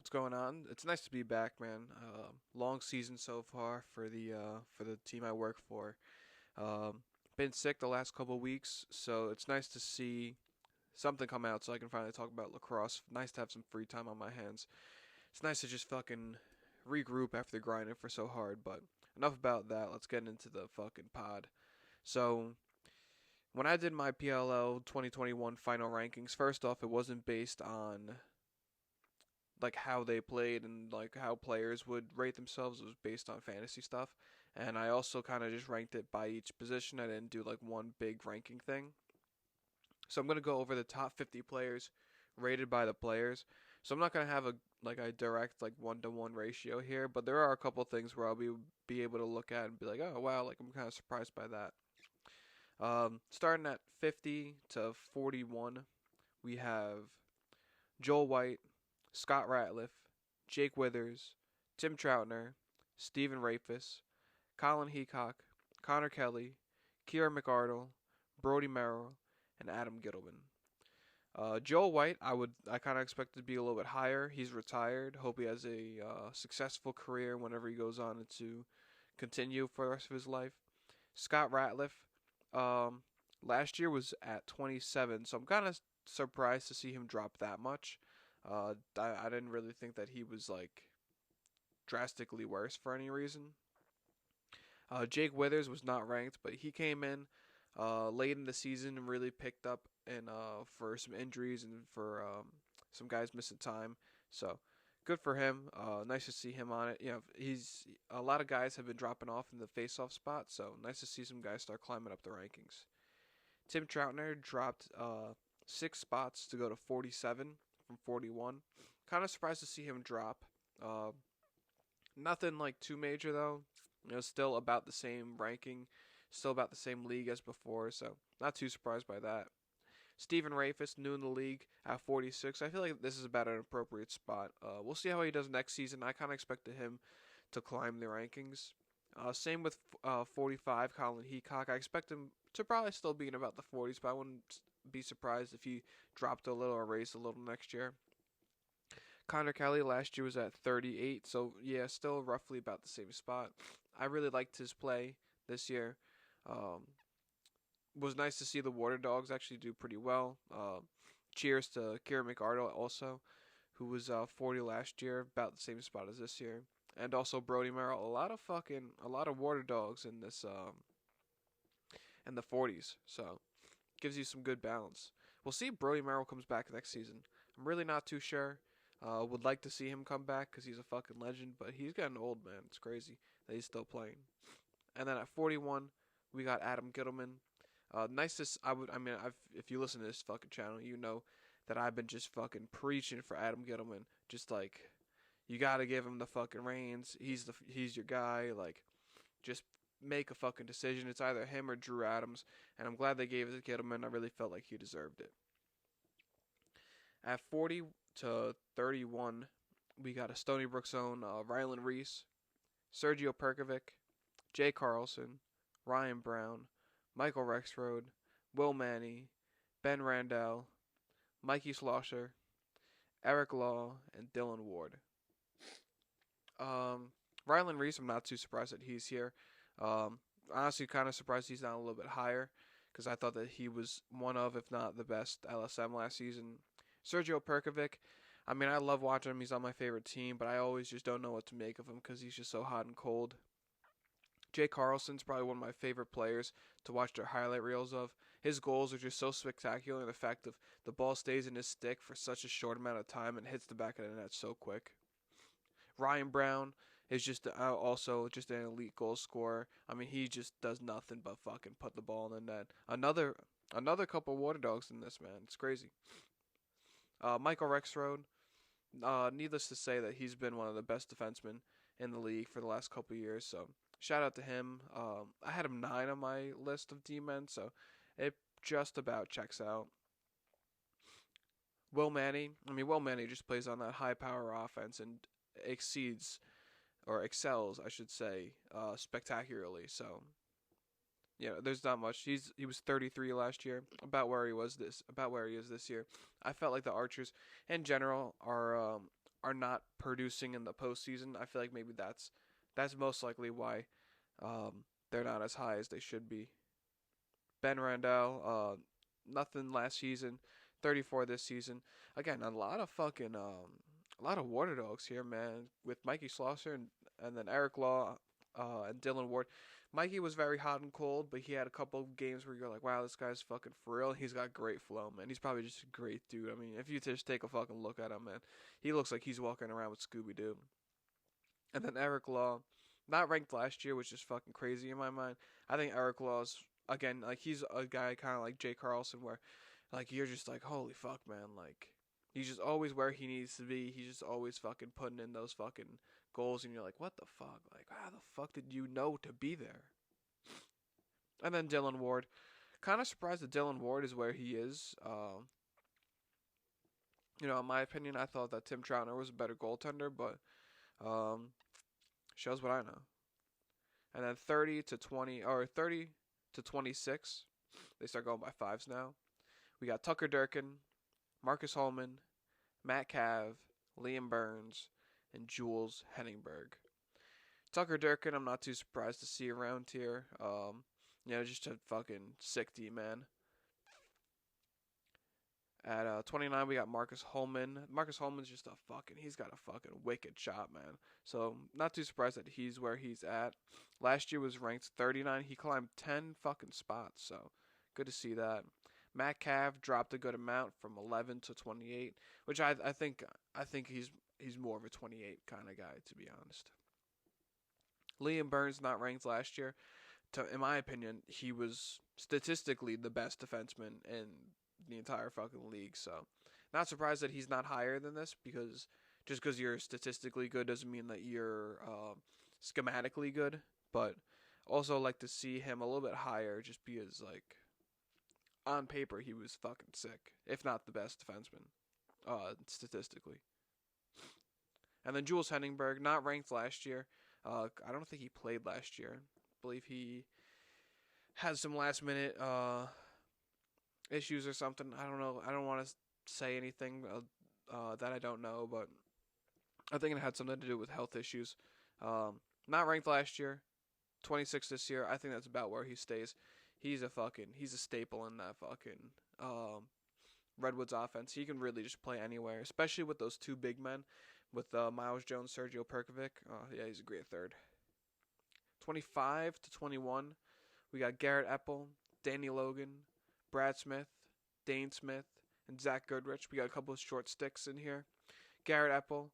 What's going on? It's nice to be back, man. Long season so far for the team I work for. Um, Been sick the last couple of weeks, so it's nice to see something come out so I can finally talk about lacrosse. Nice to have some free time on my hands. It's nice to just fucking regroup after grinding for so hard. But enough about that. Let's get into the fucking pod. So when I did my PLL 2021 final rankings, first off, it wasn't based on like how they played and like how players would rate themselves. It was based on fantasy stuff. And I also kind of just ranked it by each position. I didn't do like one big ranking thing. So I'm going to go over the top 50 players rated by the players. So I'm not going to have a direct like 1-to-1 ratio here, but there are a couple things where I'll be able to look at and be like, "Oh, wow, like I'm kind of surprised by that." Starting at 50 to 41, we have Joel White, Scott Ratliff, Jake Withers, Tim Troutner, Stephen Rayfest, Colin Heacock, Connor Kelly, Kieran McArdle, Brody Merrill, and Adam Gettleman. Joel White, I kind of expected to be a little bit higher. He's retired. Hope he has a successful career whenever he goes on to continue for the rest of his life. Scott Ratliff, um, last year was at 27, so I'm kind of surprised to see him drop that much. I didn't really think that he was like drastically worse for any reason. Jake Withers was not ranked, but he came in late in the season and really picked up and for some injuries and for some guys missing time. So good for him. Nice to see him on it. You know, he's a lot of guys have been dropping off in the face-off spot, so nice to see some guys start climbing up the rankings. Tim Troutner dropped 6 spots to go to 47 from 41. Kind of surprised to see him drop. Uh, Nothing like too major though. You know, still about the same ranking, still about the same league as before, so not too surprised by that. Stephen Rayfest, new in the league at 46. I feel like this is about an appropriate spot. We'll see how he does next season. I kind of expected him to climb the rankings. Same with 45, Colin Heacock. I expect him to probably still be in about the 40s, but I wouldn't be surprised if he dropped a little or raised a little next year. Connor Kelly last year was at 38, so yeah, still roughly about the same spot. I really liked his play this year. Um, was nice to see the Water Dogs actually do pretty well. Cheers to Kieran McArdle also, who was 40 last year, about the same spot as this year, and also Brody Merrill. A lot of Water Dogs in this in the 40s, so gives you some good balance. We'll see if Brody Merrill comes back next season. I'm really not too sure. Would like to see him come back because he's a fucking legend, but he's getting old, man. It's crazy that he's still playing. And then at 41, we got Adam Gettleman. Nicest. If you listen to this fucking channel, you know that I've been just fucking preaching for Adam Gettleman. Just like, you gotta give him the fucking reins. He's your guy. Like, just make a fucking decision. It's either him or Drew Adams, and I'm glad they gave it to Gettleman. I really felt like he deserved it. At 40 to 31, we got a Stony Brook zone, Ryland Reese, Sergio Perkovic, Jay Carlson, Ryan Brown, Michael Rexrode, Will Manny, Ben Randall, Mikey Slosher, Eric Law, and Dylan Ward. Ryland Reese, I'm not too surprised that he's here. Honestly, kind of surprised he's not a little bit higher because I thought that he was one of, if not the best LSM last season. Sergio Perkovic, I mean, I love watching him. He's on my favorite team, but I always just don't know what to make of him because he's just so hot and cold. Jay Carlson's probably one of my favorite players to watch their highlight reels of. His goals are just so spectacular, and the fact of the ball stays in his stick for such a short amount of time and hits the back of the net so quick. Ryan Brown is just also just an elite goal scorer. I mean, he just does nothing but fucking put the ball in the net. Another couple Water Dogs in this, man. It's crazy. Michael Rexrode, needless to say that he's been one of the best defensemen in the league for the last couple of years. So shout out to him. I had him 9 on my list of D-men, so it just about checks out. Will Manny just plays on that high power offense and excels, I should say, spectacularly. So yeah, there's not much. He was 33 last year, about where he is this year. I felt like the Archers in general are are not producing in the postseason. I feel like maybe that's most likely why they're not as high as they should be. Ben Randall, nothing last season, 34 this season. Again, a lot of water dogs here, man. With Mikey Schlosser and then Eric Law, and Dylan Ward. Mikey was very hot and cold, but he had a couple of games where you're like, wow, this guy's fucking for real. He's got great flow, man. He's probably just a great dude. I mean, if you just take a fucking look at him, man, he looks like he's walking around with Scooby-Doo. And then Eric Law, not ranked last year, which is fucking crazy in my mind. I think Eric Law's, again, like, he's a guy kind of like Jay Carlson, where, like, you're just like, holy fuck, man, like, he's just always where he needs to be. He's just always fucking putting in those fucking goals, and you're like, what the fuck? Like, how the fuck did you know to be there? And then Dylan Ward. Kind of surprised that Dylan Ward is where he is. In my opinion, I thought that Tim Troutner was a better goaltender, but shows what I know. And then 30 to 26, they start going by fives now. We got Tucker Durkin, Marcus Holman, Matt Cav, Liam Burns, and Jules Hendenberg. Tucker Durkin, I'm not too surprised to see around here. Just a fucking sick D, man. At 29, we got Marcus Holman. Marcus Holman's just he's got a fucking wicked shot, man. So, not too surprised that he's where he's at. Last year was ranked 39. He climbed 10 fucking spots, so good to see that. Matt Cav dropped a good amount from 11 to 28, which I think he's more of a 28 kind of guy, to be honest. Liam Burns not ranked last year. In my opinion, he was statistically the best defenseman in the entire fucking league. So, not surprised that he's not higher than this, because just because you're statistically good doesn't mean that you're schematically good. But also like to see him a little bit higher, just because, like, on paper he was fucking sick, if not the best defenseman statistically. And then Jules Hendenberg, not ranked last year. I don't think he played last year. I believe he had some last minute issues or something. I don't know. I don't want to say anything that I don't know, but I think it had something to do with health issues. Not ranked last year, 26 this year. I think that's about where he stays. He's a staple in that fucking Redwoods offense. He can really just play anywhere, especially with those two big men, with Miles Jones, Sergio Perkovic. He's a great third. 25 to 21, we got Garrett Epple, Danny Logan, Brad Smith, Dane Smith, and Zach Goodrich. We got a couple of short sticks in here. Garrett Epple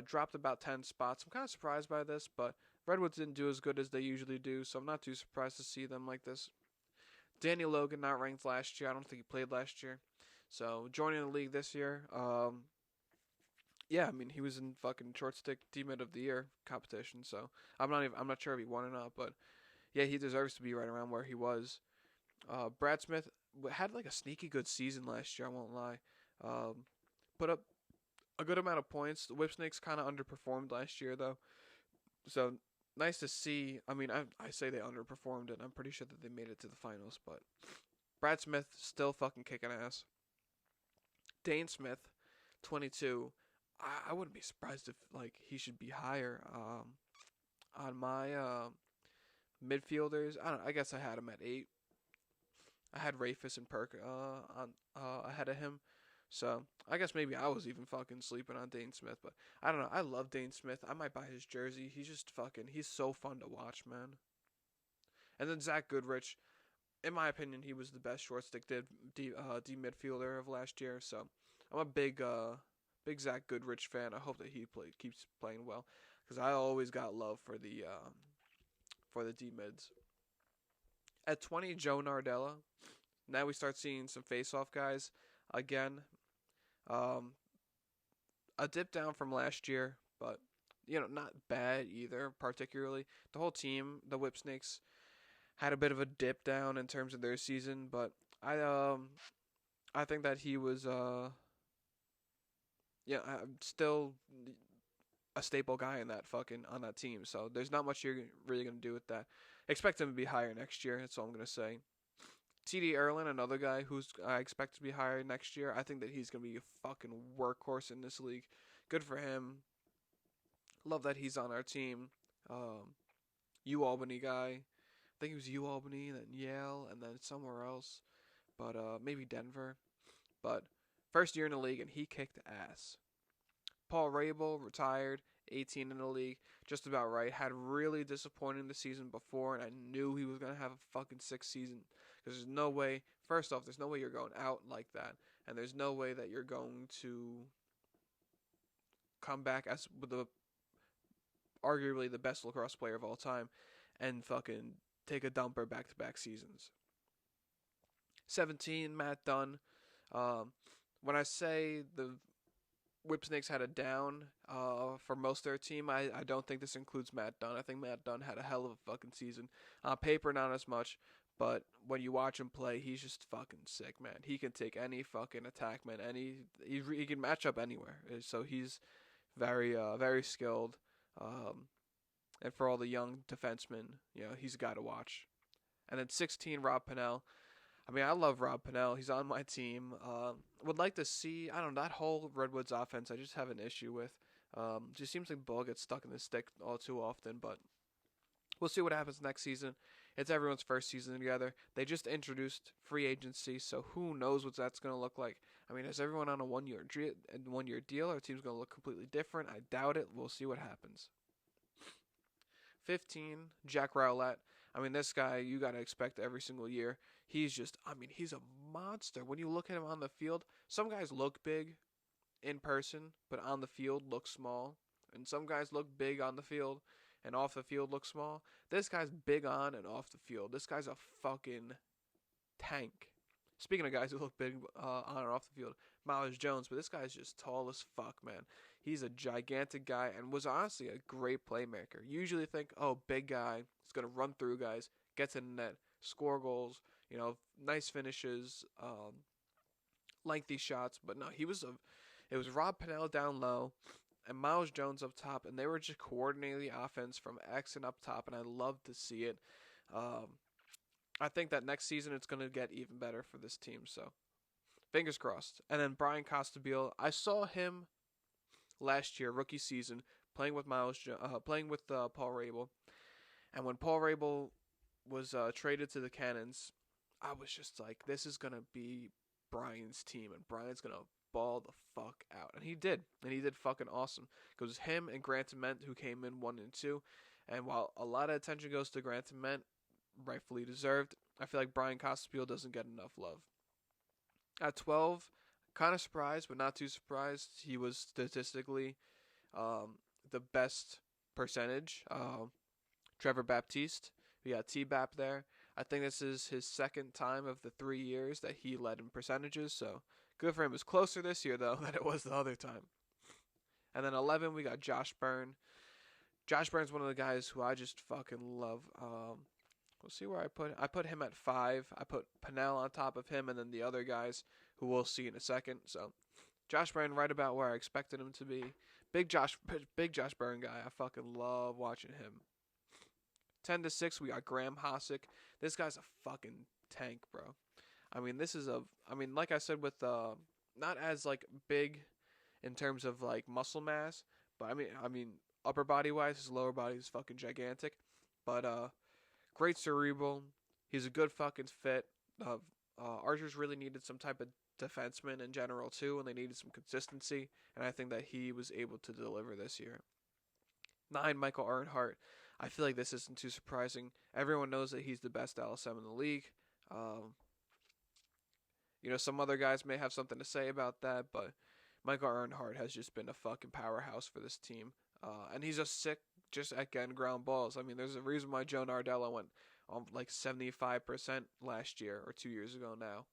dropped about 10 spots. I'm kind of surprised by this, but Redwoods didn't do as good as they usually do, so I'm not too surprised to see them like this. Danny Logan, not ranked last year. I don't think he played last year. So, joining the league this year, he was in fucking short stick D-Mid of the Year competition, so I'm not sure if he won or not, but yeah, he deserves to be right around where he was. Brad Smith had like a sneaky good season last year, I won't lie. Put up a good amount of points. The Whipsnakes kind of underperformed last year, though, so nice to see. I mean, I say they underperformed, and I'm pretty sure that they made it to the finals, but Brad Smith still fucking kicking ass. Dane Smith, 22. I wouldn't be surprised if like he should be higher. On my midfielders, I guess I had him at 8. I had Rayfest and Perk ahead of him, so I guess maybe I was even fucking sleeping on Dane Smith. But I don't know. I love Dane Smith. I might buy his jersey. He's so fun to watch, man. And then Zach Goodrich, in my opinion, he was the best short stick D midfielder of last year. So I'm a big Zach Goodrich fan. I hope that he keeps playing well, because I always got love for the D mids. At 20, Joe Nardella. Now we start seeing some face-off guys again. A dip down from last year, but not bad either. Particularly, the whole team, the Whipsnakes, had a bit of a dip down in terms of their season, but I think that he was still a staple guy on that team. So there's not much you're really gonna do with that. Expect him to be higher next year. That's all I'm gonna say. TD Erlin, another guy who's I expect to be higher next year. I think that he's gonna be a fucking workhorse in this league, good for him. Love that he's on our team. U Albany guy. I think he was U Albany, then Yale, and then somewhere else. But maybe Denver. But first year in the league, and he kicked ass. Paul Rabel retired, 18 in the league, just about right. Had really disappointing the season before, and I knew he was going to have a fucking sixth season. Because there's no way, first off, there's no way you're going out like that. And there's no way that you're going to come back as the arguably the best lacrosse player of all time and fucking take a dumper back-to-back seasons. 17, Matt Dunn. When I say the Whipsnakes had a down for most of their team, I don't think this includes Matt Dunn. I think Matt Dunn had a hell of a fucking season. On paper, not as much, but when you watch him play, he's just fucking sick, man. He can take any fucking attack, man. He can match up anywhere. So he's very very skilled. And for all the young defensemen, he's a guy to watch. And then 16, Rob Pannell. I mean, I love Rob Pannell. He's on my team. Would like to see, I don't know, that whole Redwoods offense I just have an issue with. Just seems like the ball gets stuck in the stick all too often, but we'll see what happens next season. It's everyone's first season together. They just introduced free agency, so who knows what that's going to look like. I mean, is everyone on a one-year deal? Our team's going to look completely different? I doubt it. We'll see what happens. 15, Jack Rowlett. I mean, this guy, you got to expect every single year. He's a monster. When you look at him on the field, some guys look big in person, but on the field look small. And some guys look big on the field and off the field look small. This guy's big on and off the field. This guy's a fucking tank. Speaking of guys who look big on and off the field, Miles Jones, but this guy's just tall as fuck, man. He's a gigantic guy and was honestly a great playmaker. You usually think, big guy, he's going to run through guys, get to the net, score goals, nice finishes, lengthy shots. But no, it was Rob Pannell down low and Miles Jones up top, and they were just coordinating the offense from X and up top, and I love to see it. I think that next season it's going to get even better for this team, so fingers crossed. And then Brian Costabile, I saw him last year, rookie season, playing with Paul Rabel, and when Paul Rabel was traded to the Cannons, I was just like, this is going to be Brian's team, and Brian's going to ball the fuck out. And he did fucking awesome. It was him and Grant Ament who came in 1 and 2, and while a lot of attention goes to Grant Ament, rightfully deserved, I feel like Brian Costabile doesn't get enough love. At 12, kind of surprised, but not too surprised. He was statistically the best percentage. Trevor Baptiste, we got T-Bap there. I think this is his second time of the 3 years that he led in percentages, so good for him. It was closer this year, though, than it was the other time. And then 11, we got Josh Byrne. Josh Byrne's one of the guys who I just fucking love. We'll see where I put him at 5. I put Pannell on top of him, and then the other guys who we'll see in a second. So Josh Byrne right about where I expected him to be. Big Josh Byrne guy. I fucking love watching him. 10-6, we got Graham Hossack. This guy's a fucking tank, bro. I mean, like I said, with not as like big in terms of like muscle mass, but I mean upper body wise, his lower body is fucking gigantic. But great cerebral. He's a good fucking fit. Archers really needed some type of defenseman in general too, and they needed some consistency, and I think that he was able to deliver this year. 9, Michael Earnhardt. I feel like this isn't too surprising. Everyone knows that he's the best LSM in the league. Some other guys may have something to say about that, but Michael Earnhardt has just been a fucking powerhouse for this team. And he's just at getting ground balls. I mean, there's a reason why Joe Nardella went like 75% last year or 2 years ago now.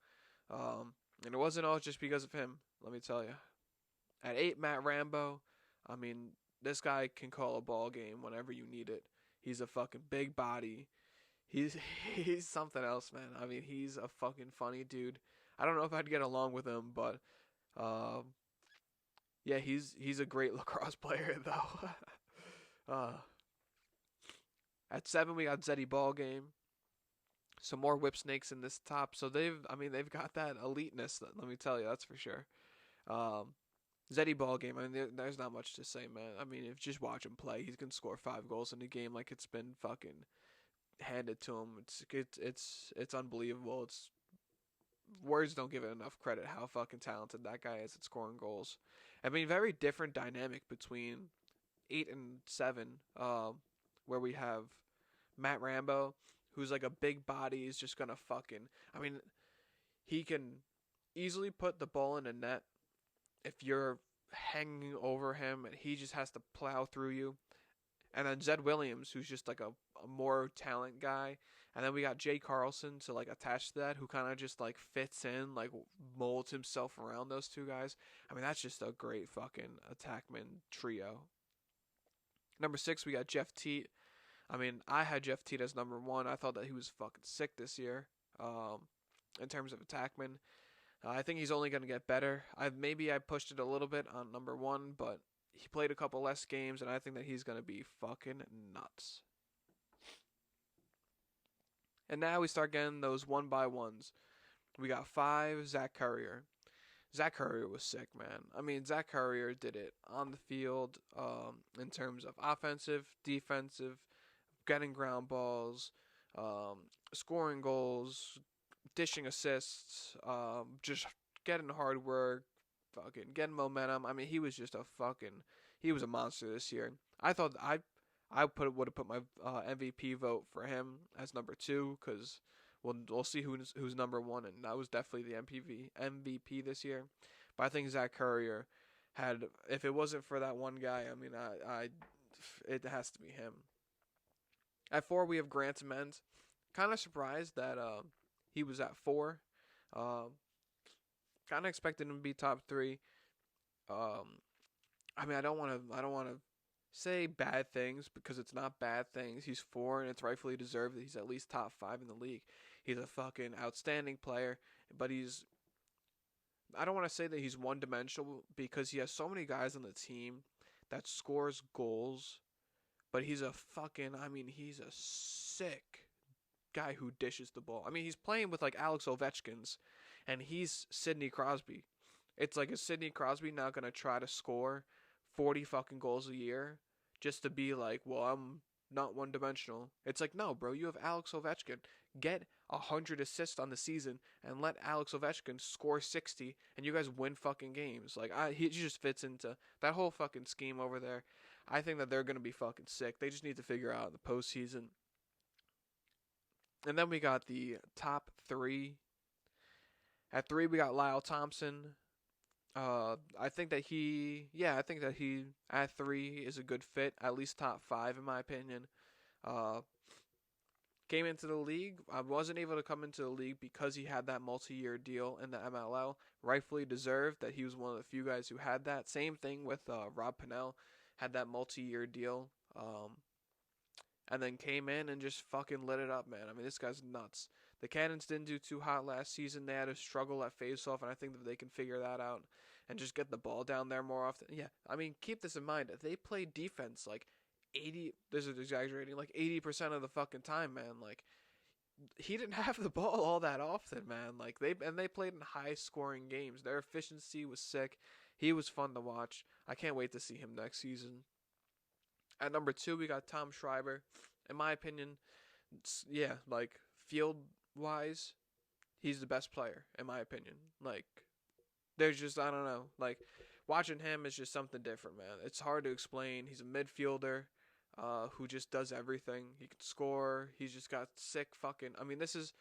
And it wasn't all just because of him, let me tell you. At 8, Matt Rambo. I mean, this guy can call a ball game whenever you need it. He's a fucking big body. He's something else, man. I mean, he's a fucking funny dude. I don't know if I'd get along with him, but yeah, he's a great lacrosse player though. At 7, we got Zeddy Ballgame. Some more Whipsnakes in this top, so they've got that eliteness. Let me tell you, that's for sure. Zeddy ball game. I mean, there's not much to say, man. I mean, if you just watch him play, he's gonna score 5 goals in a game like it's been fucking handed to him. It's unbelievable. It's words don't give it enough credit how fucking talented that guy is at scoring goals. I mean, very different dynamic between 8 and 7, where we have Matt Rambo, who's like a big body, is just gonna fucking. I mean, he can easily put the ball in a net if you're hanging over him, and he just has to plow through you. And then Zed Williams, who's just like a more talent guy. And then we got Jay Carlson to like attach to that, who kind of just like fits in, like molds himself around those two guys. I mean, that's just a great fucking attackman trio. Number 6, we got Jeff Teat. I mean, I had Jeff Teat as number 1. I thought that he was fucking sick this year, in terms of attackman. I think he's only going to get better. Maybe I pushed it a little bit on number 1, but he played a couple less games, and I think that he's going to be fucking nuts. And now we start getting those 1-by-1s. We got 5, Zach Currier. Zach Currier was sick, man. I mean, Zach Currier did it on the field, in terms of offensive, defensive, getting ground balls, scoring goals, dishing assists, just getting hard work, fucking getting momentum. I mean, he was just he was a monster this year. I thought I would have put my MVP vote for him as number 2, because we'll see who's number 1, and that was definitely the MVP this year. But I think Zach Currier had, if it wasn't for that one guy, I mean, it has to be him. At 4, we have Grant Amends. Kind of surprised that he was at 4. Kind of expected him to be top 3. I mean, I don't want to say bad things, because it's not bad things. He's 4, and it's rightfully deserved that he's at least top 5 in the league. He's a fucking outstanding player, but I don't want to say that he's one-dimensional, because he has so many guys on the team that scores goals, but he's a sick guy who dishes the ball. I mean, he's playing with like Alex Ovechkin's, and he's Sidney Crosby. It's like, is Sidney Crosby now going to try to score 40 fucking goals a year just to be like, well, I'm not one-dimensional? It's like, no, bro, you have Alex Ovechkin. Get 100 assists on the season and let Alex Ovechkin score 60, and you guys win fucking games. Like, he just fits into that whole fucking scheme over there. I think that they're going to be fucking sick. They just need to figure out the postseason. And then we got the top 3. At 3, we got Lyle Thompson. I think that he at 3 is a good fit, at least top 5 in my opinion. Came into the league. I wasn't able to come into the league because he had that multi-year deal in the MLL. Rightfully deserved that he was one of the few guys who had that. Same thing with Rob Pannell, had that multi-year deal. And then came in and just fucking lit it up, man. I mean, this guy's nuts. The Cannons didn't do too hot last season. They had a struggle at faceoff, and I think that they can figure that out and just get the ball down there more often. Yeah, I mean, keep this in mind. If they play defense like 80, this is exaggerating, like 80% of the fucking time, man. Like, he didn't have the ball all that often, man. Like, they played in high-scoring games. Their efficiency was sick. He was fun to watch. I can't wait to see him next season. At number 2, we got Tom Schreiber. In my opinion, yeah, like, field-wise, he's the best player, in my opinion. Like, there's just, I don't know. Like, watching him is just something different, man. It's hard to explain. He's a midfielder who just does everything. He can score. He's just got sick fucking... I mean, this is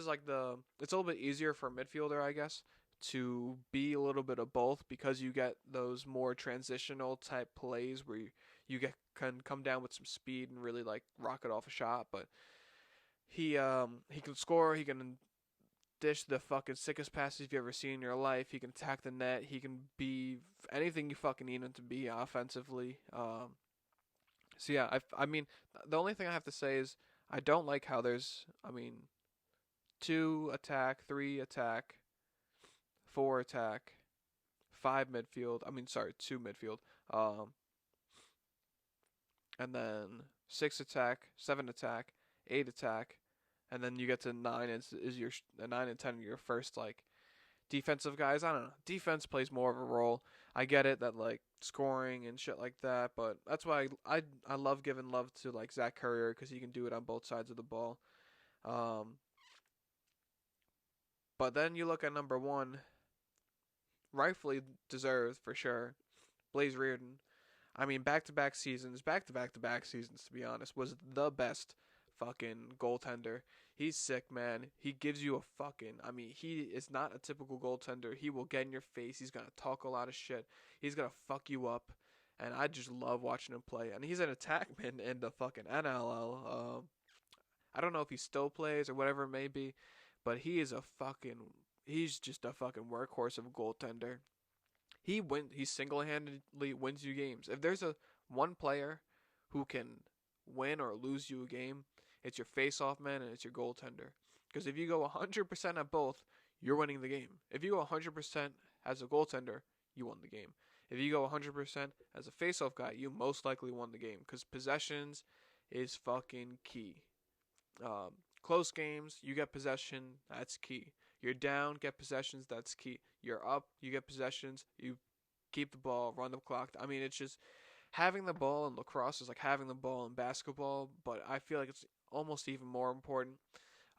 like the... It's a little bit easier for a midfielder, I guess, to be a little bit of both, because you get those more transitional type plays where you can come down with some speed and really like rocket off a shot. But he can score. He can dish the fucking sickest passes you've ever seen in your life. He can attack the net. He can be anything you fucking need him to be offensively. So yeah, I mean, the only thing I have to say is I don't like how there's, 2 attack, 3 attack, 4 attack, 5 midfield. 2 midfield. And then 6 attack, 7 attack, 8 attack, and then you get to 9 is your 9 and 10 are your first like defensive guys. I don't know. Defense plays more of a role. I get it that like scoring and shit like that, but that's why I love giving love to like Zach Currier because he can do it on both sides of the ball. Um, but then you look at number one, rightfully deserved for sure, Blaise Reardon. I mean, back to back to back seasons, to be honest, was the best fucking goaltender. He's sick, man. He gives you a fucking. I mean, he is not a typical goaltender. He will get in your face. He's gonna talk a lot of shit. He's gonna fuck you up, and I just love watching him play. And he's an attackman in the fucking NLL. I don't know if he still plays or whatever it may be, but he is a fucking. He's just a fucking workhorse of a goaltender. He single-handedly wins you games. If there's a one player who can win or lose you a game, it's your face-off man and it's your goaltender. Because if you go 100% at both, you're winning the game. If you go 100% as a goaltender, you won the game. If you go 100% as a face-off guy, you most likely won the game. Because possessions is fucking key. Close games, you get possession, that's key. You're down, get possessions, that's key. You're up, you get possessions, you keep the ball, run the clock. I mean, it's just having the ball in lacrosse is like having the ball in basketball, but I feel like it's almost even more important.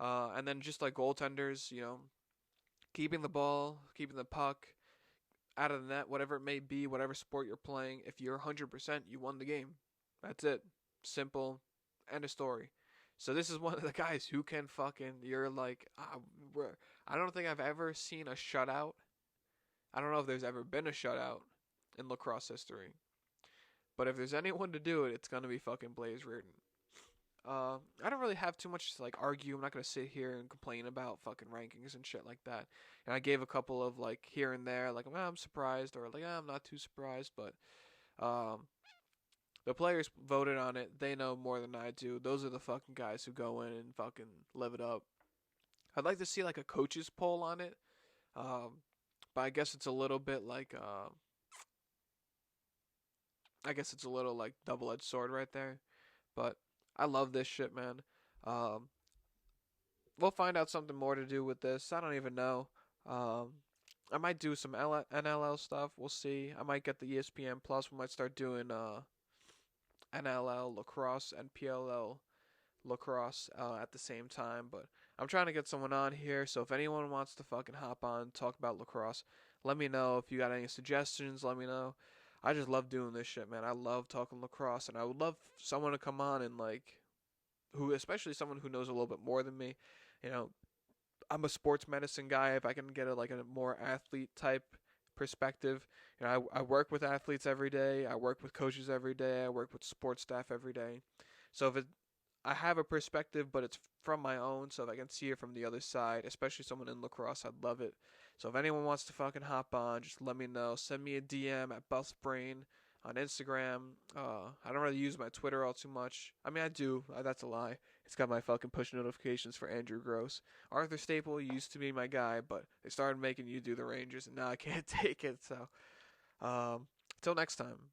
And then just like goaltenders, keeping the ball, keeping the puck out of the net, whatever it may be, whatever sport you're playing, if you're 100%, you won the game. That's it. Simple. End of story. So this is one of the guys who can you're like, I don't think I've ever seen a shutout. I don't know if there's ever been a shutout in lacrosse history. But if there's anyone to do it, it's going to be fucking Blaise Reardon. I don't really have too much to argue. I'm not going to sit here and complain about fucking rankings and shit like that. And I gave a couple of here and there, I'm surprised or I'm not too surprised, but the players voted on it. They know more than I do. Those are the fucking guys who go in and fucking live it up. I'd like to see a coach's poll on it. But I guess it's a little bit I guess it's a little double-edged sword right there. But I love this shit, man. We'll find out something more to do with this. I don't even know. I might do some NLL stuff. We'll see. I might get the ESPN Plus. We might start doing NLL lacrosse and PLL lacrosse at the same time. But I'm trying to get someone on here. So if anyone wants to fucking hop on, talk about lacrosse, let me know. If you got any suggestions, let me know. I just love doing this shit, man. I love talking lacrosse, and I would love someone to come on and especially someone who knows a little bit more than me. I'm a sports medicine guy. If I can get a more athlete type perspective, I work with athletes every day. I work with coaches every day. I work with sports staff every day. So I have a perspective, but it's from my own. So if I can see it from the other side, especially someone in lacrosse, I'd love it. So if anyone wants to fucking hop on, just let me know. Send me a DM at BuffBrain on Instagram. I don't really use my Twitter all too much. I mean, I do. That's a lie. It's got my fucking push notifications for Andrew Gross. Arthur Staple used to be my guy, but they started making you do the Rangers, and now I can't take it. So, till next time.